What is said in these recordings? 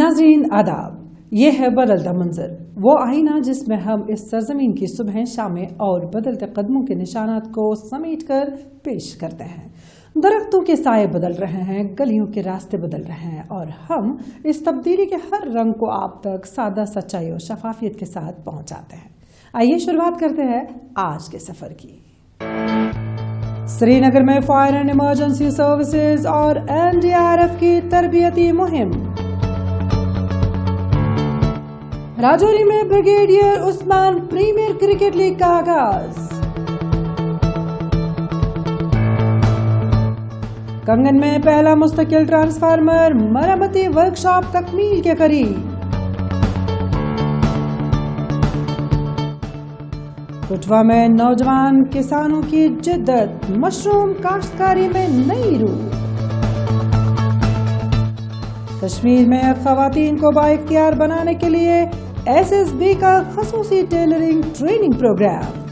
नाज़रीन आदाब, ये है बदलता मंजर, वो आईना जिसमें हम इस सरजमीन की सुबह शामें और बदलते कदमों के निशानात को समेट कर पेश करते हैं। दरख्तों के साए बदल रहे हैं, गलियों के रास्ते बदल रहे हैं और हम इस तब्दीली के हर रंग को आप तक सादा सच्चाई और शफाफियत के साथ पहुंचाते हैं। आइए शुरुआत करते हैं आज के सफर की। श्रीनगर में फायर एंड इमरजेंसी सर्विसेज और एनडीआरएफ की तरबियती मुहिम। राजौरी में brigadier Usman premier cricket league का आगाज। कंगन में पहला मुस्तकिल ट्रांसफार्मर मरम्मती वर्कशॉप तकमील के करीब। कुटवा में नौजवान किसानों की जिद्दत, मशरूम काश्तकारी में नई रूह। कश्मीर में खवातीन को बाइख्तियार बनाने के लिए एसएसबी का खसूसी टेलरिंग ट्रेनिंग प्रोग्राम।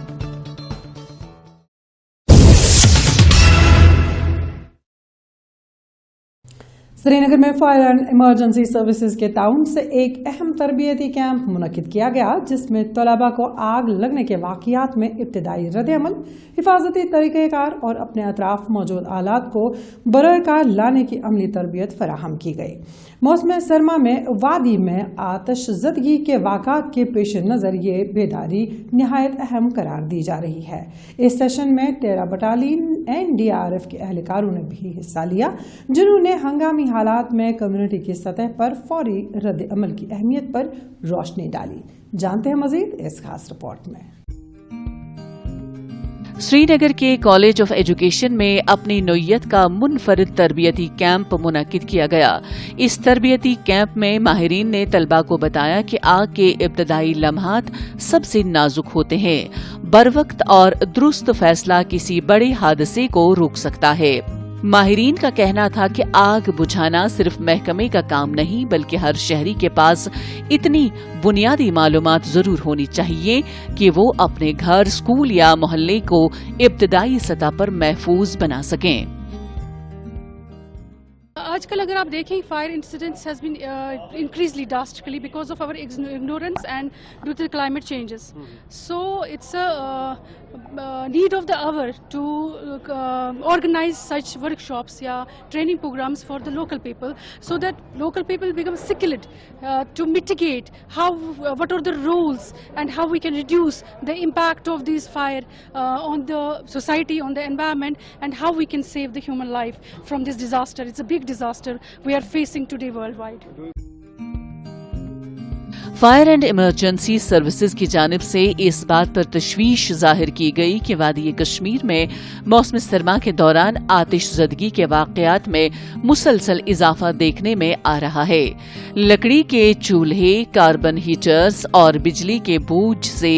श्रीनगर में फायर एंड इमरजेंसी सर्विसेज के ताउन से एक अहम तरबियती कैंप मुनक्किद किया गया, जिसमें तलबा को आग लगने के वाक़ियात में इब्तिदाई रद्द-ए-अमल, हिफाजती तरीक़ेकार और अपने अतराफ मौजूद आलात को बरकार लाने की अमली तरबियत फराहम की गई। मौसम सरमा में वादी में आतशज़दगी के वाक़ात के पेश नज़र ये बेदारी नहायत अहम करार दी जा रही है। इस सेशन में 13 बटालियन एनडीआरएफ के एहलकारों ने भी हिस्सा लिया, जिन्होंने हंगामी हालात में कम्युनिटी की सतह पर फौरी रद्द अमल की अहमियत पर रोशनी डाली। जानते हैं मजीद इस खास रिपोर्ट में। श्रीनगर के कॉलेज ऑफ एजुकेशन में अपनी नौइयत का मुनफरिद तरबियती कैंप मुनक्किद किया गया। इस तरबियती कैंप में माहिरीन ने तलबा को बताया कि आग के इब्तदाई लम्हात सबसे नाजुक होते हैं। बरवक्त और दुरुस्त फैसला किसी बड़े हादसे को रोक सकता है। माहिरीन का कहना था कि आग बुझाना सिर्फ महकमे का काम नहीं, बल्कि हर शहरी के पास इतनी बुनियादी मालूमात जरूर होनी चाहिए कि वो अपने घर, स्कूल या मोहल्ले को इब्तदाई सतह पर महफूज बना सकें। आजकल अगर आप देखें, fire incidents has been increasingly drastically because of our ignorance and due to the climate changes. So it's a need of the hour to organize such workshops या training programs for the local people, so that local people become skilled to mitigate what are the roles and how we can reduce the impact of these fire on the society, on the environment, and how we can save the human life from this disaster. It's a big disaster we are facing today worldwide. Fire and emergency services की जानिब से इस बात पर तशवीश जाहिर की गई कि वादी कश्मीर में मौसम सरमा के दौरान आतिशज़दगी के वाक़यात में मुसलसल इजाफा देखने में आ रहा है। लकड़ी के चूल्हे, कार्बन हीटर्स और बिजली के बोझ से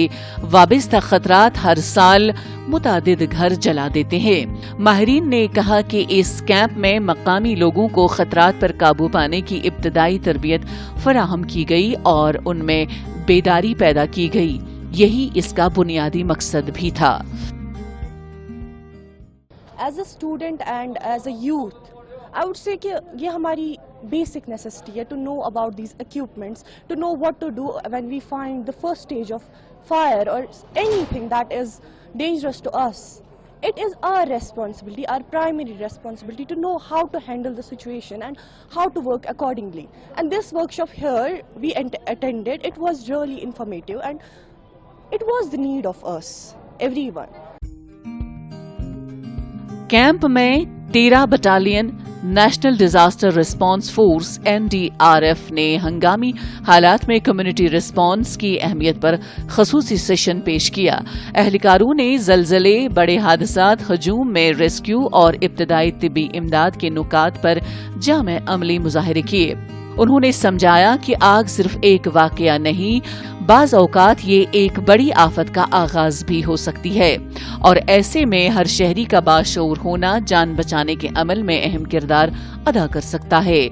वाबिस्ता खतरात हर साल मुतादिद घर जला देते हैं। माहिरीन ने कहा कि इस कैंप में मकामी लोगों को खतरात पर काबू पाने की इब्तदाई तरबियत फराहम की गई और उनमें बेदारी पैदा की गई। यही इसका बुनियादी मकसद भी था। As a student and as a youth I would say कि ये हमारी बेसिक नेसेसिटी है to know about these equipments, to know what to do when we find the first stage of fire or anything that is dangerous to us. It is our responsibility, our primary responsibility, to know how to handle the situation and how to work accordingly. And this workshop here we attended, it was really informative and it was the need of us, everyone. Camp में 13 battalion national disaster response force NDRF ने हंगामी हालात में community response की अहमियत पर खसूसी session पेश किया। एहलकारों ने जलजले, बड़े हादसात, हजूम में रेस्क्यू और इब्तदाई तिब्बी इमदाद के नुकात पर जामे अमली मुजाहिरे किए। उन्होंने समझाया कि आग सिर्फ एक वाकया नहीं, बाज औकात ये एक बड़ी आफत का आगाज भी हो सकती है और ऐसे में हर शहरी का बाशऊर होना जान बचाने के अमल में अहम किरदार अदा कर सकता है।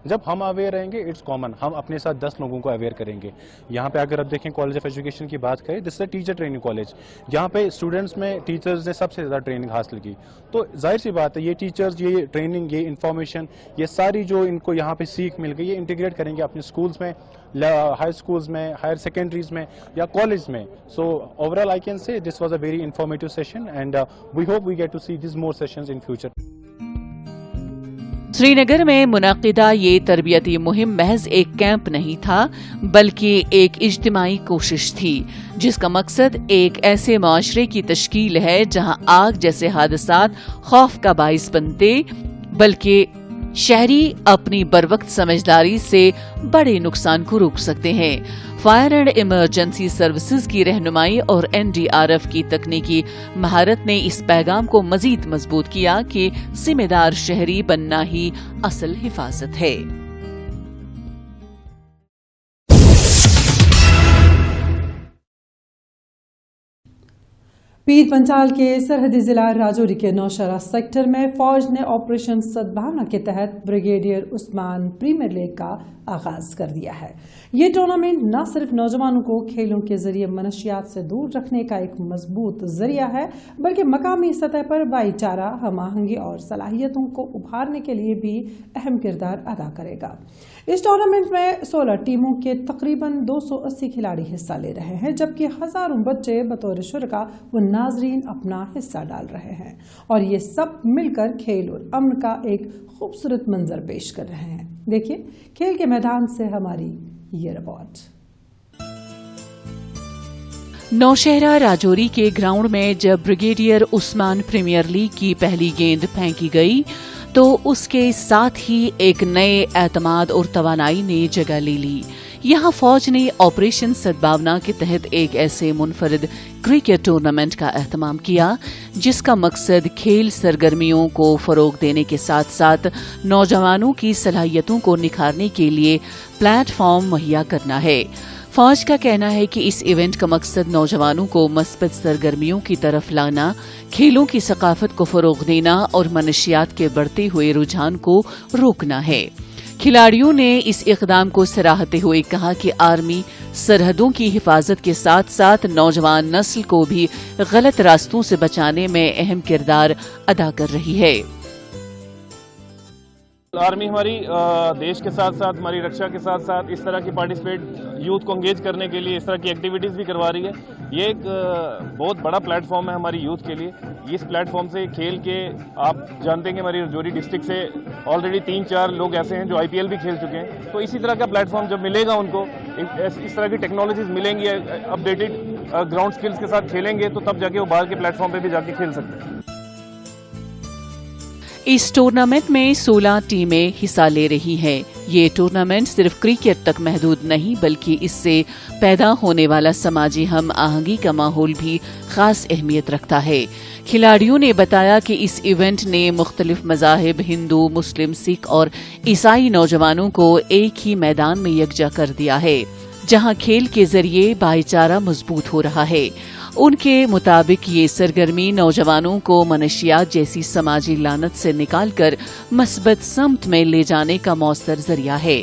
جب ہم اویئر رہیں گے اٹس کامن, ہم اپنے ساتھ 10 لوگوں کو اویئر کریں گے. یہاں پہ اگر آپ دیکھیں کالج آف ایجوکیشن کی بات کریں, دس از اے ٹیچر ٹریننگ کالج. یہاں پہ اسٹوڈنٹس میں ٹیچرز نے سب سے زیادہ ٹریننگ حاصل کی. تو ظاہر سی بات ہے یہ ٹیچرز, یہ ٹریننگ, یہ انفارمیشن, یہ ساری جو ان کو یہاں پہ سیکھ مل گئی, یہ انٹیگریٹ کریں گے اپنے اسکولس میں, ہائی اسکولس میں, ہائر سیکنڈریز میں یا کالج میں. سو over all I can say this was a very informative session and we hope we get to see this more sessions in future. Srinagar میں منعقدہ یہ تربیتی مہم محض ایک کیمپ نہیں تھا بلکہ ایک اجتماعی کوشش تھی جس کا مقصد ایک ایسے معاشرے کی تشکیل ہے جہاں آگ جیسے حادثات خوف کا باعث بنتے بلکہ شہری اپنی بروقت سمجھداری سے بڑے نقصان کو روک سکتے ہیں. فائر اینڈ ایمرجنسی سروسز کی رہنمائی اور NDRF کی تکنیکی مہارت نے اس پیغام کو مزید مضبوط کیا کہ ذمہ دار شہری بننا ہی اصل حفاظت ہے. پیر پنچال کے سرحدی ضلع راجوری کے نوشہرہ سیکٹر میں فوج نے آپریشن سدبھاونا کے تحت بریگیڈیئر عثمان پریمیئر لیگ کا آغاز کر دیا ہے. یہ ٹورنامنٹ نہ صرف نوجوانوں کو کھیلوں کے ذریعے منشیات سے دور رکھنے کا ایک مضبوط ذریعہ ہے بلکہ مقامی سطح پر بھائی چارہ, ہم آہنگی اور صلاحیتوں کو ابھارنے کے لیے بھی اہم کردار ادا کرے گا. اس ٹورنامنٹ میں 16 ٹیموں کے تقریباً 280 کھلاڑی حصہ لے رہے ہیں جبکہ ہزاروں بچے بطور شرکا و ناظرین اپنا حصہ ڈال رہے ہیں اور یہ سب مل کر کھیل اور امن کا ایک خوبصورت منظر پیش کر رہے ہیں. دیکھیے کھیل کے میدان سے ہماری یہ رپورٹ. نوشہرہ راجوری کے گراؤنڈ میں جب بریگیڈیئر عثمان پریمیئر لیگ کی پہلی گیند پھینکی گئی تو اس کے ساتھ ہی ایک نئے اعتماد اور توانائی نے جگہ لے لی. یہاں فوج نے آپریشن سدبھاونا کے تحت ایک ایسے منفرد کرکٹ ٹورنامنٹ کا اہتمام کیا جس کا مقصد کھیل سرگرمیوں کو فروغ دینے کے ساتھ ساتھ نوجوانوں کی صلاحیتوں کو نکھارنے کے لیے پلیٹ فارم مہیا کرنا ہے. فوج کا کہنا ہے کہ اس ایونٹ کا مقصد نوجوانوں کو مثبت سرگرمیوں کی طرف لانا, کھیلوں کی ثقافت کو فروغ دینا اور منشیات کے بڑھتے ہوئے رجحان کو روکنا ہے. کھلاڑیوں نے اس اقدام کو سراہتے ہوئے کہا کہ آرمی سرحدوں کی حفاظت کے ساتھ ساتھ نوجوان نسل کو بھی غلط راستوں سے بچانے میں اہم کردار ادا کر رہی ہے. آرمی ہماری دیش کے ساتھ ساتھ ہماری رکشا کے ساتھ ساتھ اس طرح کی پارٹیسپیٹ یوتھ کو انگیج کرنے کے لیے اس طرح کی ایکٹیویٹیز بھی کروا رہی ہے. یہ ایک بہت بڑا پلیٹ فارم ہے ہماری یوتھ کے لیے. اس پلیٹ فارم سے کھیل کے آپ جانتے ہیں کہ ہماری راجوری ڈسٹرکٹ سے آلریڈی 3-4 لوگ ایسے ہیں جو IPL بھی کھیل چکے ہیں. تو اسی طرح کا پلیٹ فارم جب ملے گا ان کو, اس طرح کی ٹیکنالوجیز ملیں گی, اپڈیٹڈ گراؤنڈ سکلز کے ساتھ کھیلیں گے تو تب جا کے وہ باہر کے پلیٹ فارم پہ بھی جا کے کھیل سکتے ہیں. اس ٹورنامنٹ میں 16 ٹیمیں حصہ لے رہی ہیں. یہ ٹورنامنٹ صرف کرکٹ تک محدود نہیں بلکہ اس سے پیدا ہونے والا سماجی ہم آہنگی کا ماحول بھی خاص اہمیت رکھتا ہے. کھلاڑیوں نے بتایا کہ اس ایونٹ نے مختلف مذاہب ہندو, مسلم, سکھ اور عیسائی نوجوانوں کو ایک ہی میدان میں یکجا کر دیا ہے جہاں کھیل کے ذریعے بھائی چارہ مضبوط ہو رہا ہے. ان کے مطابق یہ سرگرمی نوجوانوں کو منشیات جیسی سماجی لعنت سے نکال کر مثبت سمت میں لے جانے کا مؤثر ذریعہ ہے.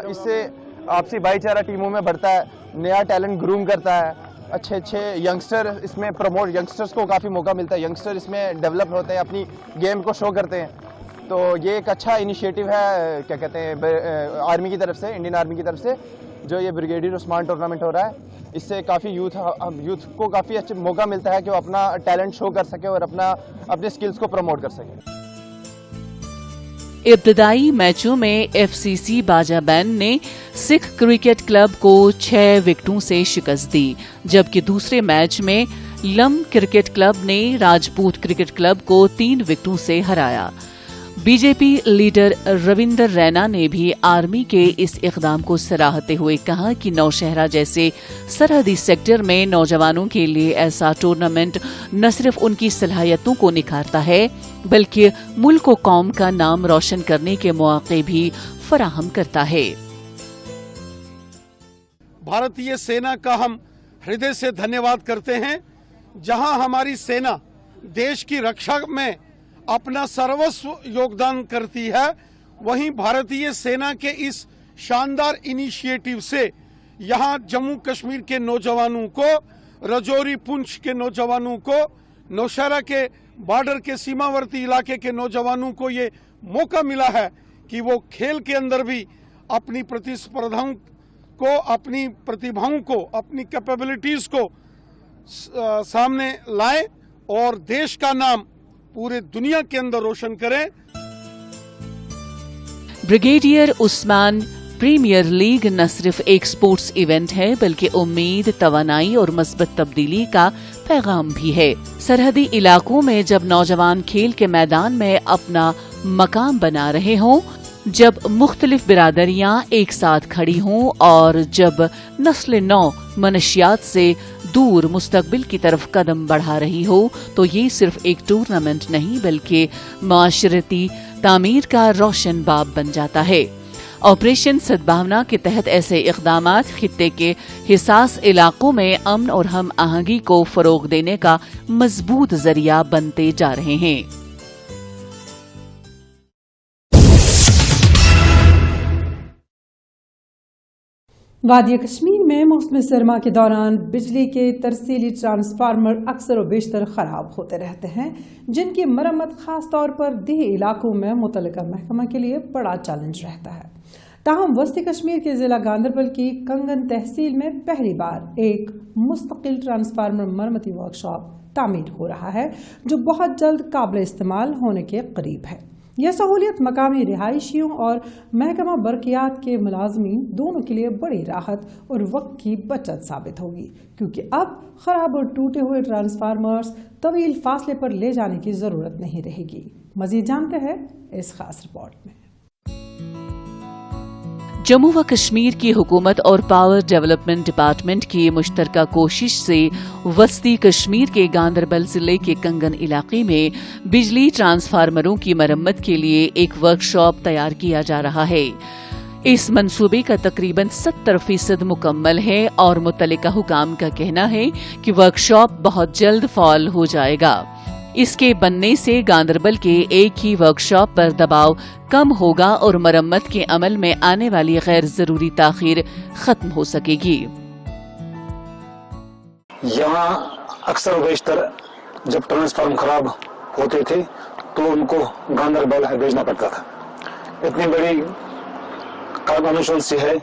اس سے آپسی بھائی چارہ ٹیموں میں بڑھتا ہے, نیا ٹیلنٹ گروم کرتا ہے, اچھے ینگسٹر اس میں پروموٹ, ینگسٹرز کو کافی موقع ملتا ہے, ینگسٹر اس میں ڈیولپ ہوتے ہیں, اپنی گیم کو شو کرتے ہیں. تو یہ ایک اچھا انیشیٹو ہے کیا کہتے ہیں آرمی کی طرف سے, انڈین آرمی کی طرف سے, جو یہ بریگیڈیئر عثمان ٹورنامنٹ ہو رہا ہے. اس سے کافی یوتھ کو کافی اچھا موقع ملتا ہے کہ وہ اپنا ٹیلنٹ شو کر سکے اور اپنے سکلز کو پروموٹ کر سکے. ابتدائی میچوں میں FCC باجا بینڈ نے سکھ کرکٹ کلب کو 6 وکٹوں سے شکست دی جبکہ دوسرے میچ میں لم کرکٹ کلب نے راجپوت کرکٹ کلب کو 3 وکٹوں سے ہرایا. BJP لیڈر رویندر رینا نے بھی آرمی کے اس اقدام کو سراہتے ہوئے کہا کہ نوشہرہ جیسے سرحدی سیکٹر میں نوجوانوں کے لیے ایسا ٹورنامنٹ نہ صرف ان کی صلاحیتوں کو نکھارتا ہے بلکہ ملک و قوم کا نام روشن کرنے کے مواقع بھی فراہم کرتا ہے. بھارتیہ سینا کا ہم ہردے سے دھنیہ واد کرتے ہیں. جہاں ہماری سینا دیش کی رکشا میں अपना सर्वस्व योगदान करती है, वहीं भारतीय सेना के इस शानदार इनिशिएटिव से यहाँ जम्मू कश्मीर के नौजवानों को, रजौरी पुंछ के नौजवानों को, नौशहरा के बॉर्डर के सीमावर्ती इलाके के नौजवानों को ये मौका मिला है कि वो खेल के अंदर भी अपनी प्रतिस्पर्धाओं को, अपनी प्रतिभाओं को, अपनी कैपेबिलिटीज को सामने लाएं और देश का नाम पूरे दुनिया के अंदर रोशन करें। ब्रिगेडियर उस्मान प्रीमियर लीग न सिर्फ एक स्पोर्ट्स इवेंट है बल्कि उम्मीद, तवानाई और मस्बत तब्दीली का पैगाम भी है। सरहदी इलाकों में जब नौजवान खेल के मैदान में अपना मकाम बना रहे हों, जब मुख्तलिफ बिरादरियां एक साथ खड़ी हों और जब नस्ल नौ मनशियात से दूर मुस्तकबिल की तरफ कदम बढ़ा रही हो, तो ये सिर्फ एक टूर्नामेंट नहीं बल्कि माशरती तामीर का रोशन बाब बन जाता है। ऑपरेशन सद्भावना के तहत ऐसे इक़दामात खित्ते के हिसास इलाकों में अमन और हम आहंगी को फरोग देने का मजबूत जरिया बनते जा रहे हैं। वादी कश्मीर में मौसम सरमा के दौरान बिजली के तरसीली ट्रांसफार्मर अक्सर और बेशतर खराब होते रहते हैं, जिनकी मरम्मत खास तौर पर देही इलाकों में मुतल्लिका महकमा के लिए बड़ा चैलेंज रहता है। ताहम वस्ती कश्मीर के जिला गांदरबल की कंगन तहसील में पहली बार एक मुस्तकिल ट्रांसफार्मर मरम्मती वर्कशॉप तामीर हो रहा है, जो बहुत जल्द काबिल इस्तेमाल होने के करीब है। यह सहूलियत मकामी रिहायशियों और महकमा बरकियात के मुलाजमीन दोनों के लिए बड़ी राहत और वक्त की बचत साबित होगी, क्योंकि अब खराब और टूटे हुए ट्रांसफार्मर्स तवील फासले पर ले जाने की जरूरत नहीं रहेगी। मजीद जानते हैं इस खास रिपोर्ट में। जम्मू व कश्मीर की हुकूमत और पावर डेवलपमेंट डिपार्टमेंट की मुश्तरका कोशिश से वस्ती कश्मीर के गांदरबल जिले के कंगन इलाके में बिजली ट्रांसफार्मरों की मरम्मत के लिए एक वर्कशॉप तैयार किया जा रहा है। इस मंसूबे का तकरीबन 70% मुकम्मल है और मुतल्लिका हुकाम का कहना है कि वर्कशॉप बहुत जल्द फॉल हो जाएगा। इसके बनने से गांदरबल के एक ही वर्कशॉप पर दबाव कम होगा और मरम्मत के अमल में आने वाली गैर जरूरी ताखीर खत्म हो सकेगी। यहाँ अक्सर बेशतर जब ट्रांसफार्मर खराब होते थे तो उनको गांदरबल भेजना पड़ता था। इतनी बड़ी कॉन्स्टिट्यूंसी है,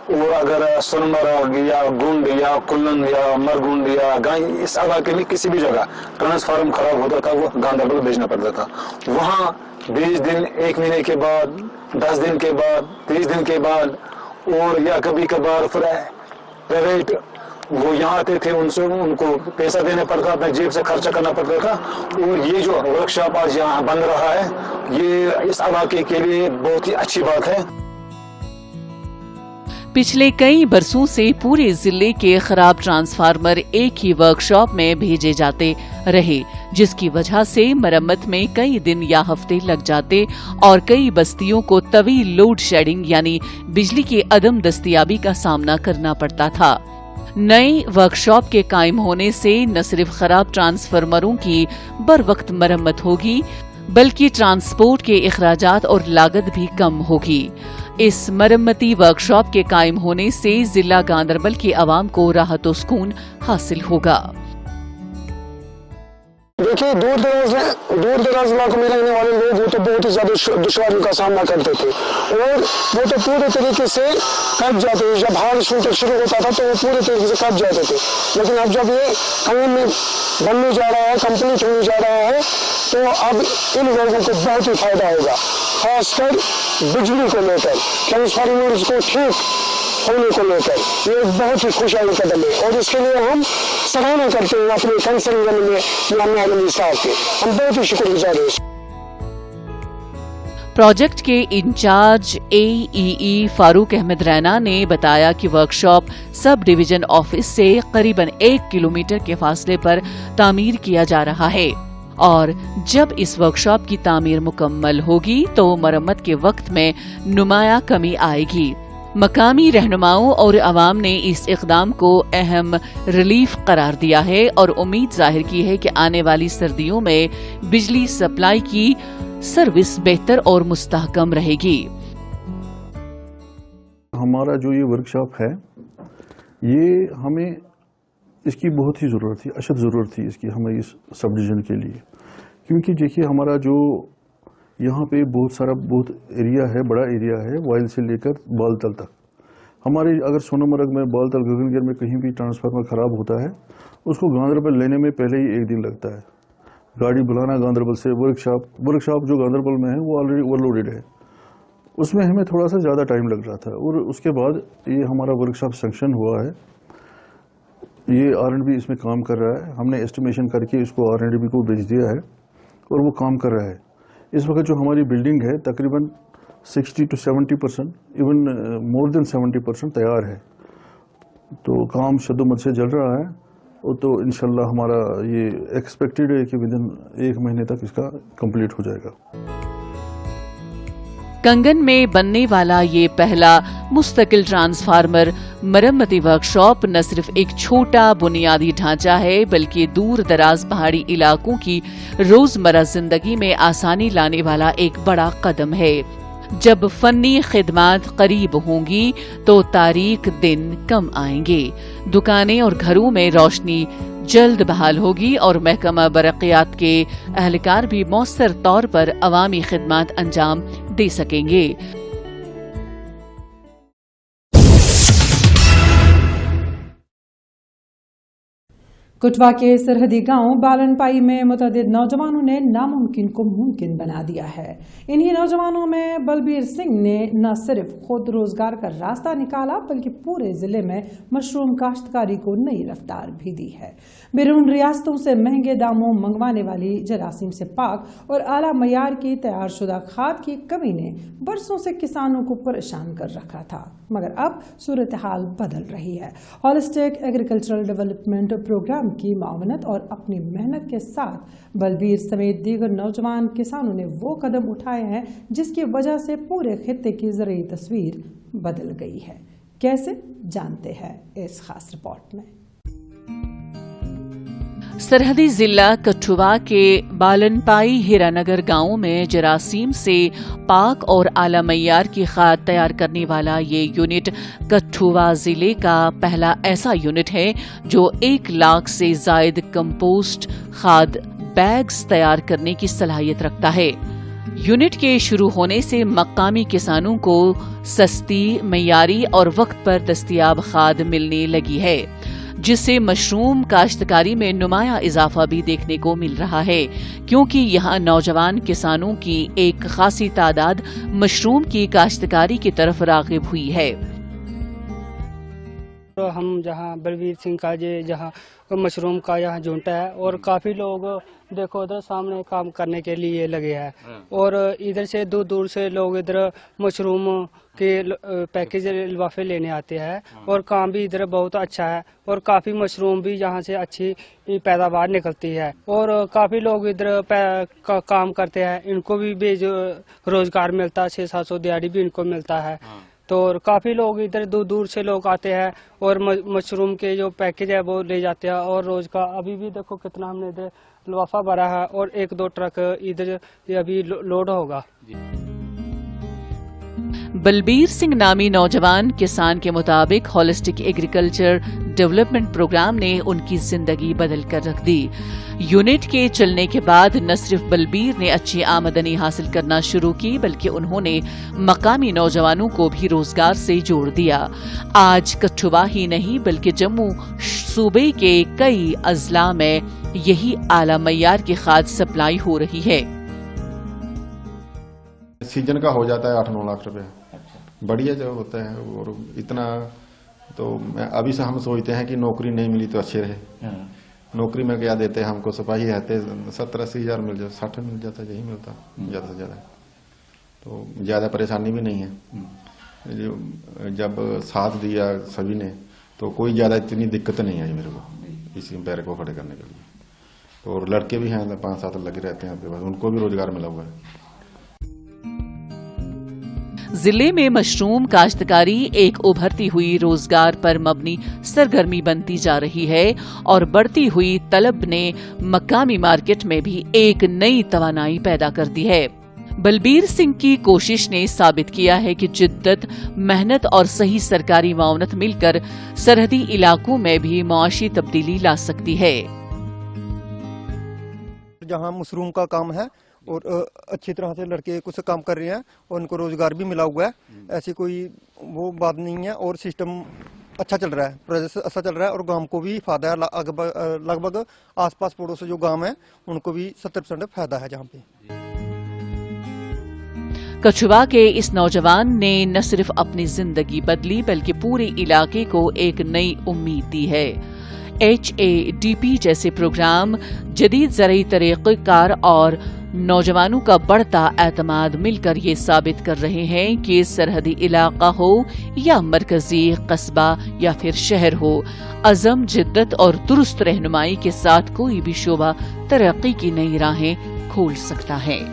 और अगर सोनमर्ग या गुंड या कुल्लन या मरगुंड या गाय इस इलाके में किसी भी जगह ट्रांसफार्मर खराब होता था, वो गांदरबल भेजना पड़ता था। वहाँ 20 दिन, 1 महीने के बाद, 10 दिन के बाद, 30 दिन के बाद, और या कभी कभार प्राइवेट वो यहाँ आते थे, उनको पैसा देने पड़ता, अपने जेब से खर्चा करना पड़ता था। और ये जो वर्कशॉप आज यहाँ बन रहा है, ये इस इलाके के लिए बहुत ही अच्छी बात है। पिछले कई बरसों से पूरे जिले के खराब ट्रांसफार्मर एक ही वर्कशॉप में भेजे जाते रहे, जिसकी वजह से मरम्मत में कई दिन या हफ्ते लग जाते और कई बस्तियों को तवील लोड शेडिंग यानी बिजली की अदम दस्तयाबी का सामना करना पड़ता था। नए वर्कशॉप के कायम होने से न सिर्फ खराब ट्रांसफार्मरों की बर वक्त मरम्मत होगी, बल्कि ट्रांसपोर्ट के अखराजात और लागत भी कम होगी। इस मरम्मती वर्कशॉप के कायम होने से जिला गांदरबल की आवाम को राहत और सुकून हासिल होगा। देखिए, दूर दराज इलाकों में रहने वाले लोग वो तो बहुत ही ज्यादा दुश्वारियों का सामना करते थे, और वो तो पूरे तरीके से कट जाते थे। जब बारिश विंटर शुरू होता था तो वो पूरे तरीके से कट जाते थे। लेकिन अब जब ये कंगन में बनने जा रहा है, कंप्लीट होने जा रहा है, तो अब इन लोगों को बहुत ही फायदा होगा, खासकर बिजली को लेकर, ट्रांसफार्मर को ठीक होने को लेकर। ये एक बहुत ही खुशहाली कदम है और इसके लिए हम सराहना करते हैं अपने कंसर्न में साहब के। हम बहुत ही शुक्रगुजार हैं। प्रोजेक्ट के इंचार्ज AEE फारूक अहमद रैना ने बताया कि वर्कशॉप सब डिवीजन ऑफिस से करीबन 1 किलोमीटर के फासले पर तामीर किया जा रहा है, और जब इस वर्कशॉप की तामीर मुकम्मल होगी तो मरम्मत के वक्त में नुमाया कमी आएगी। मकामी रहनुमाओं और अवाम ने इस इक़दाम को अहम रिलीफ करार दिया है और उम्मीद जाहिर की है कि आने वाली सर्दियों में बिजली सप्लाई की सर्विस बेहतर और मुस्तहकम रहेगी। हमारा जो ये वर्कशॉप है, ये हमें इसकी बहुत ही ज़रूरत थी, अशद ज़रूरत थी इसकी हमें इस सब डिवीज़न के लिए, क्योंकि देखिए हमारा जो यहाँ पे बहुत एरिया है, बड़ा एरिया है, वाइल से लेकर बालतल तक। हमारे अगर सोनमर्ग में, बालतल, गगनगिर में कहीं भी ट्रांसफार्मर ख़राब होता है, उसको गांधरबल लेने में पहले ही 1 दिन लगता है। गाड़ी बुलाना गांधरबल से, वर्कशॉप जो गांधरबल में है वो ऑलरेडी ओवरलोडेड है, उसमें हमें थोड़ा सा ज़्यादा टाइम लग रहा था। और उसके बाद ये हमारा वर्कशॉप सैंक्शन हुआ है, ये R&B इसमें काम कर रहा है, हमने एस्टिमेशन करके इसको R&B को भेज दिया है और वो काम कर रहा है। इस वक्त जो हमारी बिल्डिंग है तकरीबन 60 to 70%, इवन मोर देन 70% तैयार है, तो काम शद्दोमद से चल रहा है। और तो इंशाल्लाह हमारा ये एक्सपेक्टेड है कि विदिन 1 महीने तक इसका कंप्लीट हो जाएगा। कंगन में बनने वाला ये पहला मुस्तकिल ट्रांसफार्मर मरम्मती वर्कशॉप न सिर्फ एक छोटा बुनियादी ढांचा है, बल्कि दूर दराज पहाड़ी इलाकों की रोजमर्रा जिंदगी में आसानी लाने वाला एक बड़ा कदम है। जब फन्नी खिदमात करीब होंगी तो तारीक दिन कम आएंगे, दुकानें और घरों में रोशनी जल्द बहाल होगी और महकमा बरक़ियात के अहलकार भी मौसर तौर पर अवामी खिदमात अंजाम दे सकेंगे। कठुआ के सरहदी गांव बालनपाई में मुतअद्दिद नौजवानों ने नामुमकिन को मुमकिन बना दिया है। इन्हीं नौजवानों में बलबीर सिंह ने न सिर्फ खुद रोजगार का रास्ता निकाला, बल्कि पूरे जिले में मशरूम काश्तकारी को नई रफ्तार भी दी है। बैरून रियासतों से महंगे दामों मंगवाने वाली जरासीम से पाक और आला मयार की तैयारशुदा खाद की कमी ने बरसों से किसानों को परेशान कर रखा था, मगर अब सूरत हाल बदल रही है। होलिस्टिक एग्रीकल्चरल डेवलपमेंट प्रोग्राम की मावनत और अपनी मेहनत के साथ बलबीर समेत दीगर नौजवान किसानों ने वो कदम उठाए हैं जिसकी वजह से पूरे खित्ते की ज़रूरी तस्वीर बदल गई है। कैसे, जानते हैं इस खास रिपोर्ट में। सरहदी जिला कठुआ के बालनपाई हीरानगर गांव में जरासीम से पाक और आला मयार की खाद तैयार करने वाला ये यूनिट कठुआ जिले का पहला ऐसा यूनिट है जो 1 लाख से जायद कंपोस्ट खाद बैग्स तैयार करने की सलाहियत रखता है। यूनिट के शुरू होने से मकामी किसानों को सस्ती, मयारी और वक्त पर दस्तयाब खाद मिलने लगी है, जिससे मशरूम काश्तकारी में नुमाया इजाफा भी देखने को मिल रहा है, क्योंकि यहाँ नौजवान किसानों की एक खासी तादाद मशरूम की काश्तकारी की तरफ राग़िब हुई है। तो हम जहाँ बलबीर सिंह का जहाँ मशरूम का यहाँ झुंड है और काफ़ी लोग देखो उधर सामने काम करने के लिए लगे हैं और इधर से दूर दूर से लोग इधर मशरूम के पैकेज लिफाफे लेने आते हैं और काम भी इधर बहुत अच्छा है और काफ़ी मशरूम भी यहाँ से अच्छी पैदावार निकलती है और काफ़ी लोग इधर काम करते हैं, इनको भी रोजगार मिलता है, 600-700 दिहाड़ी भी इनको मिलता है। तो काफ़ी लोग इधर दूर दूर से लोग आते हैं और मशरूम के जो पैकेज है वो ले जाते हैं और रोज का अभी भी देखो कितना हमने इधर लिफाफा भरा है और 1-2 ट्रक इधर अभी लोड होगा। बलबीर सिंह नामी नौजवान किसान के मुताबिक होलिस्टिक एग्रीकल्चर डेवलपमेंट प्रोग्राम ने उनकी जिंदगी बदल कर रख दी। यूनिट के चलने के बाद न सिर्फ बलबीर ने अच्छी आमदनी हासिल करना शुरू की, बल्कि उन्होंने मकामी नौजवानों को भी रोजगार से जोड़ दिया। आज कठुआ ही नहीं बल्कि जम्मू सूबे के कई अजला में यही आला मयार की खाद सप्लाई हो रही है। सीजन का हो जाता है 8-9 लाख रुपए, बढ़िया जो होता है। और इतना तो अभी से हम सोचते हैं कि नौकरी नहीं मिली तो अच्छे रहे। नौकरी में क्या देते हैं हमको, सिपाही रहते 70-80 हज़ार मिल जाता, 60 मिल जाता, यही मिलता ज़्यादा से ज़्यादा, तो ज़्यादा परेशानी भी नहीं है। जब साथ दिया सभी ने तो कोई ज़्यादा इतनी दिक्कत नहीं आई मेरे को इसी पैर को खड़े करने के लिए। तो और लड़के भी हैं 5-7 लगे रहते हैं आपके पास, उनको भी रोजगार मिला हुआ है। जिले में मशरूम काश्तकारी एक उभरती हुई रोजगार पर मबनी सरगर्मी बनती जा रही है और बढ़ती हुई तलब ने मकामी मार्केट में भी एक नई तवानाई पैदा कर दी है। बलबीर सिंह की कोशिश ने साबित किया है कि जिद्दत, मेहनत और सही सरकारी मावनत मिलकर सरहदी इलाकों में भी मुआशी तब्दीली ला सकती है। जहां मशरूम का काम है और अच्छी तरह से लड़के कुछ काम कर रहे हैं और उनको रोजगार भी मिला हुआ है, ऐसी कोई वो बात नहीं है और सिस्टम अच्छा चल रहा है, प्रोजेक्ट अच्छा चल रहा है और गांव को भी फायदा है। लगभग आसपास पड़ोस जो गांव है उनको भी 70% फायदा है। जहाँ पे कछुआ के इस नौजवान ने न सिर्फ अपनी जिंदगी बदली बल्कि पूरे इलाके को एक नई उम्मीद दी है। HADP जैसे प्रोग्राम जदीद ज़राई तरीक़ेकार और नौजवानों का बढ़ता एतमाद मिलकर ये साबित कर रहे हैं कि सरहदी इलाका हो या मरकजी कस्बा या फिर शहर हो, अज़म, जिद्दत और दुरुस्त रहनुमाई के साथ कोई भी शोबा तरक्की की नई राहें खोल सकता है।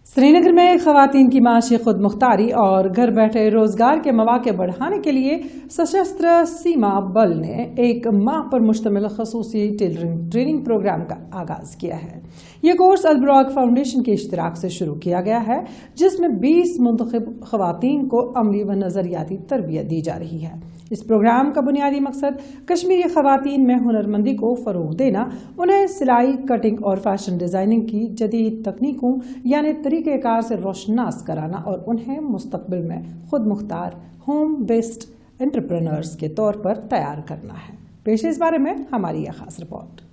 श्रीनगर में खवातीन की माशी खुद मुख्तारी और घर बैठे रोजगार के मौके बढ़ाने के लिए सशस्त्र सीमा बल ने एक माह पर मुश्तमिल खसूसी टेलरिंग ट्रेनिंग प्रोग्राम का आगाज किया है। ये कोर्स अल-बुराक फाउंडेशन के इश्तिराक से शुरू किया गया है, जिसमें 20 मुंतखब खवातीन को अमली व नजरियाती तरबियत दी जा रही है। इस प्रोग्राम का बुनियादी मकसद कश्मीरी खवातीन में हुनरमंदी को फरोग देना, उन्हें सिलाई, कटिंग और फैशन डिजाइनिंग की जदीद तकनीकों यानी तरीक़ेकार से रोशनास कराना और उन्हें मुस्तकबिल में खुद मुख्तार होम बेस्ड एंटरप्रेन्योर्स के तौर पर तैयार करना है। पेश इस बारे में हमारी यह खास रिपोर्ट।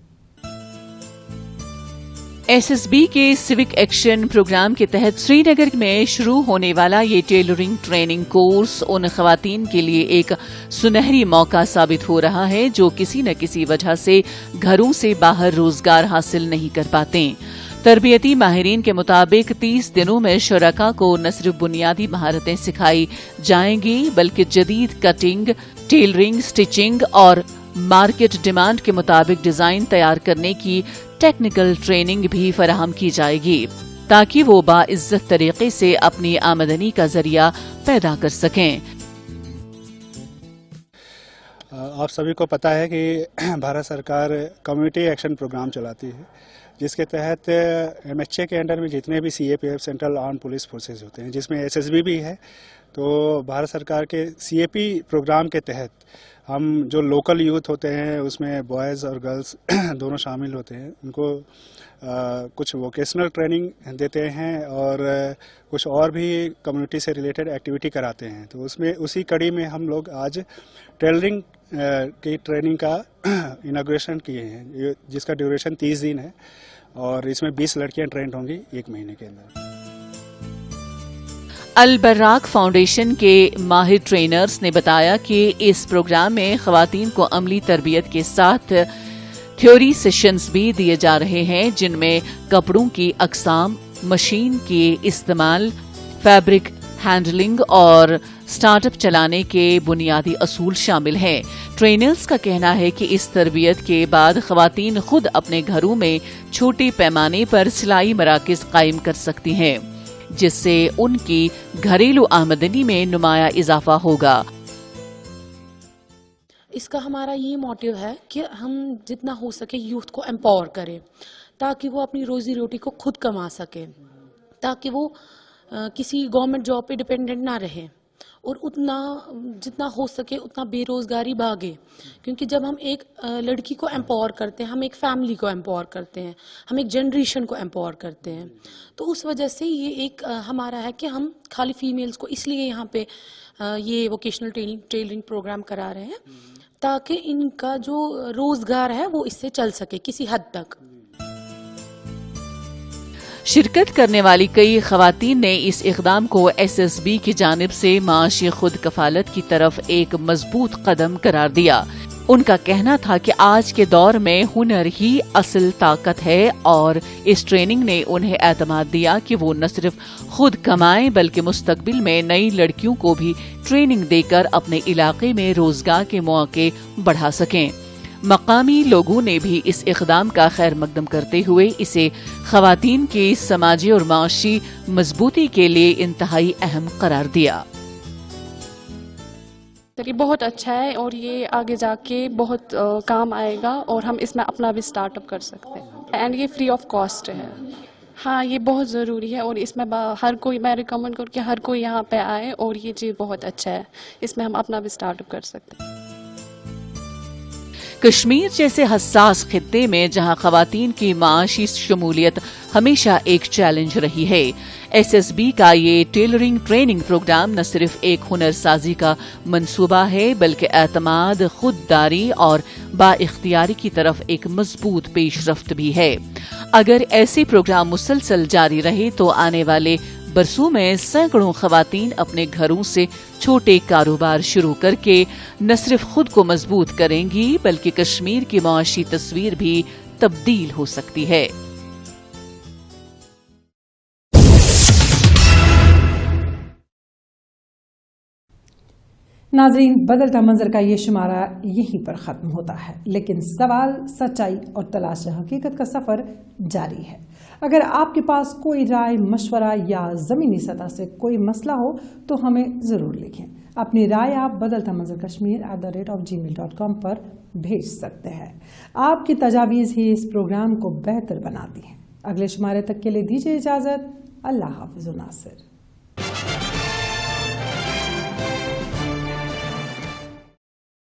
SSB के सिविक एक्शन प्रोग्राम के तहत श्रीनगर में शुरू होने वाला ये टेलरिंग ट्रेनिंग कोर्स उन खवातीन के लिए एक सुनहरी मौका साबित हो रहा है जो किसी न किसी वजह से घरों से बाहर रोजगार हासिल नहीं कर पाते। तरबियती माहिरीन के मुताबिक 30 दिनों में शुरका को न सिर्फ बुनियादी महारतें सिखाई जाएंगी बल्कि जदीद कटिंग, टेलरिंग, स्टिचिंग और मार्केट डिमांड के मुताबिक डिजाइन तैयार करने की टेक्निकल ट्रेनिंग भी फराहम की जाएगी ताकि वो बाइज्जत तरीके से अपनी आमदनी का जरिया पैदा कर सकें। आप सभी को पता है कि भारत सरकार कम्युनिटी एक्शन प्रोग्राम चलाती है, जिसके तहत MHA के अंडर में जितने भी CAPF central arm police forces होते हैं, जिसमें SSB भी है, तो भारत सरकार के CAP प्रोग्राम के तहत हम जो लोकल यूथ होते हैं उसमें बॉयज़ और गर्ल्स दोनों शामिल होते हैं, उनको कुछ वोकेशनल ट्रेनिंग देते हैं और कुछ और भी कम्युनिटी से रिलेटेड एक्टिविटी कराते हैं। तो उसमें उसी कड़ी में हम लोग आज टेलरिंग की ट्रेनिंग का इनॉग्रेशन किए हैं, जिसका ड्यूरेशन 30 दिन है और इसमें 20 लड़कियां ट्रेंड होंगी 1 महीने के अंदर। अल-बुराक फाउंडेशन के माहिर ट्रेनर्स ने बताया कि इस प्रोग्राम में खवातीन को अमली तरबियत के साथ थ्योरी सेशंस भी दिए जा रहे हैं, जिनमें कपड़ों की अकसाम, मशीन के इस्तेमाल, फैब्रिक हैंडलिंग और स्टार्टअप चलाने के बुनियादी असूल शामिल हैं। ट्रेनर्स का कहना है कि इस तरबियत के बाद खवातीन खुद अपने घरों में छोटे पैमाने पर सिलाई मराकज़ कायम कर सकती हैं, जिससे उनकी घरेलू आमदनी में नुमाया इजाफा होगा। इसका हमारा ये मोटिव है कि हम जितना हो सके यूथ को एम्पावर करें ताकि वो अपनी रोजी रोटी को खुद कमा सके, ताकि वो किसी गवर्नमेंट जॉब पे डिपेंडेंट ना रहे और उतना जितना हो सके उतना बेरोजगारी भागे। क्योंकि जब हम एक लड़की को एम्पावर करते हैं, हम एक फैमिली को एम्पावर करते हैं, हम एक जनरेशन को एम्पावर करते हैं। तो उस वजह से ये एक हमारा है कि हम खाली फीमेल्स को इसलिए यहाँ पे ये वोकेशनल टेलरिंग प्रोग्राम करा रहे हैं ताकि इनका जो रोजगार है वो इससे चल सके किसी हद तक। शिरकत करने वाली कई खवातीन ने इस इक़दाम को SSB की जानिब से माशी खुद कफालत की तरफ एक मजबूत कदम करार दिया। उनका कहना था कि आज के दौर में हुनर ही असल ताकत है और इस ट्रेनिंग ने उन्हें एतमाद दिया कि वो न सिर्फ खुद कमाएं बल्कि मुस्तकबिल में नई लड़कियों को भी ट्रेनिंग देकर अपने इलाके में रोजगार के मौके बढ़ा सकें। मकामी लोगों ने भी इस इक़दाम का खैर मकदम करते हुए इसे ख़वातीन की समाजी और माशी मजबूती के लिए इंतहाई अहम करार दिया। तो ये बहुत अच्छा है और ये आगे जाके बहुत काम आएगा और हम इसमें अपना भी स्टार्टअप कर सकते हैं एंड ये फ्री ऑफ कॉस्ट है। हाँ, ये बहुत ज़रूरी है और इसमें हर कोई, मैं रिकमेंड करूँ कि हर कोई यहाँ पे आए और ये चीज़ बहुत अच्छा है, इसमें हम अपना भी स्टार्टअप कर सकते हैं। कश्मीर जैसे हसास खित्ते में जहां ख़वातीन की माशी शमूलियत हमेशा एक चैलेंज रही है, SSB का ये टेलरिंग ट्रेनिंग प्रोग्राम न सिर्फ एक हुनर साजी का मंसूबा है बल्कि एतमाद, खुददारी और बाइख्तियारी की तरफ एक मजबूत पेशरफ्त भी है। अगर ऐसे प्रोग्राम मुसलसल जारी रहे तो आने वाले बरसों में सैकड़ों ख़वातीन अपने घरों से छोटे कारोबार शुरू करके न सिर्फ खुद को मजबूत करेंगी बल्कि कश्मीर की मुआशी तस्वीर भी तब्दील हो सकती है। नाज़रीन, बदलता मंजर का ये शुमारा यहीं पर ख़त्म होता है, लेकिन सवाल, सच्चाई और तलाश हकीकत का सफ़र जारी है। अगर आपके पास कोई राय, मशवरा या ज़मीनी सतह से कोई मसला हो तो हमें ज़रूर लिखें। अपनी राय आप badaltamazharkashmir@gmail.com पर भेज सकते हैं। आपकी तजावीज़ ही इस प्रोग्राम को बेहतर बनाती हैं। अगले शुमारे तक के लिए दीजिए इजाज़त। अल्लाह हाफ़िज़ नासिर।